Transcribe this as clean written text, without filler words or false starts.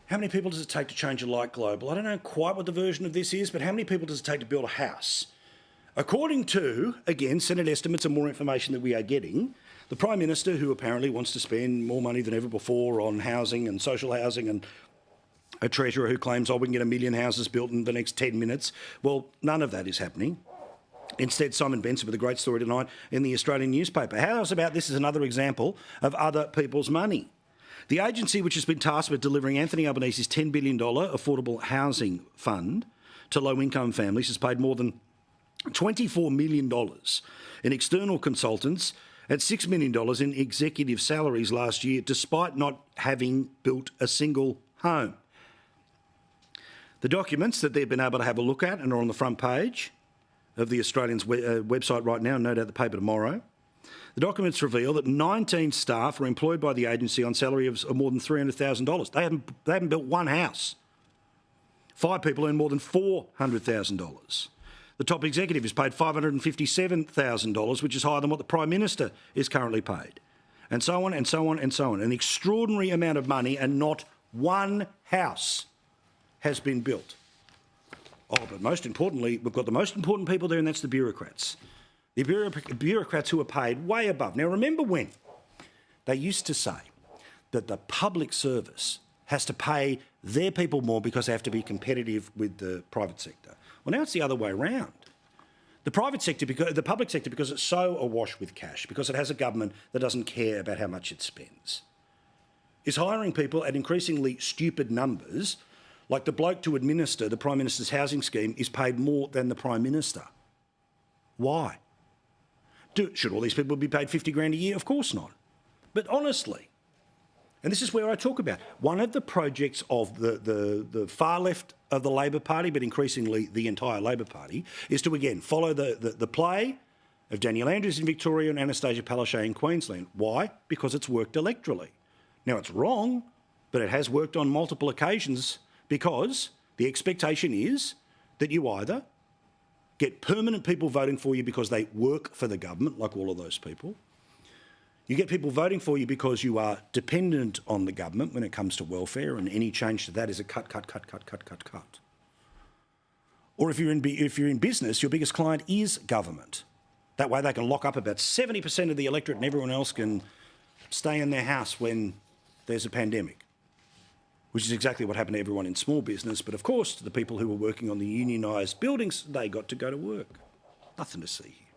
How many people does it take to change a light globe? Well, I don't know quite what the version of this is, but how many people does it take to build a house? According to, again, Senate estimates and more information that we are getting, the Prime Minister, who apparently wants to spend more money than ever before on housing and social housing, and a Treasurer who claims, oh, we can get 1 million houses built in the next 10 minutes. Well, none of that is happening. Instead, Simon Benson with a great story tonight in the Australian newspaper. How's about this is another example of other people's money? The agency which has been tasked with delivering Anthony Albanese's $10 billion affordable housing fund to low-income families has paid more than $24 million in external consultants and $6 million in executive salaries last year, despite not having built a single home. The documents that they've been able to have a look at and are on the front page of the Australian's website right now, and no doubt the paper tomorrow. The documents reveal that 19 staff are employed by the agency on salary of more than $300,000. They haven't built one house. 5 people earn more than $400,000. The top executive is paid $557,000, which is higher than what the Prime Minister is currently paid. And so on and so on and so on. An extraordinary amount of money, and not one house has been built. Oh, but most importantly, we've got the most important people there, and that's the bureaucrats. The bureaucrats who are paid way above. Now, remember when they used to say that the public service has to pay their people more because they have to be competitive with the private sector. Well, now it's the other way around. The public sector, because it's so awash with cash, because it has a government that doesn't care about how much it spends, is hiring people at increasingly stupid numbers. Like the bloke to administer the Prime Minister's housing scheme is paid more than the Prime Minister. Why? Should all these people be paid 50 grand a year? Of course not. But honestly, and this is where I talk about, one of the projects of the far left of the Labor Party, but increasingly the entire Labor Party, is to, again, follow the play of Daniel Andrews in Victoria and Annastacia Palaszczuk in Queensland. Why? Because it's worked electorally. Now, it's wrong, but it has worked on multiple occasions, because the expectation is that you either get permanent people voting for you because they work for the government, like all of those people. You get people voting for you because you are dependent on the government when it comes to welfare, and any change to that is a cut. Or if you're in business, your biggest client is government. That way they can lock up about 70% of the electorate and everyone else can stay in their house when there's a pandemic, which is exactly what happened to everyone in small business. But of course, to the people who were working on the unionised buildings, they got to go to work. Nothing to see here.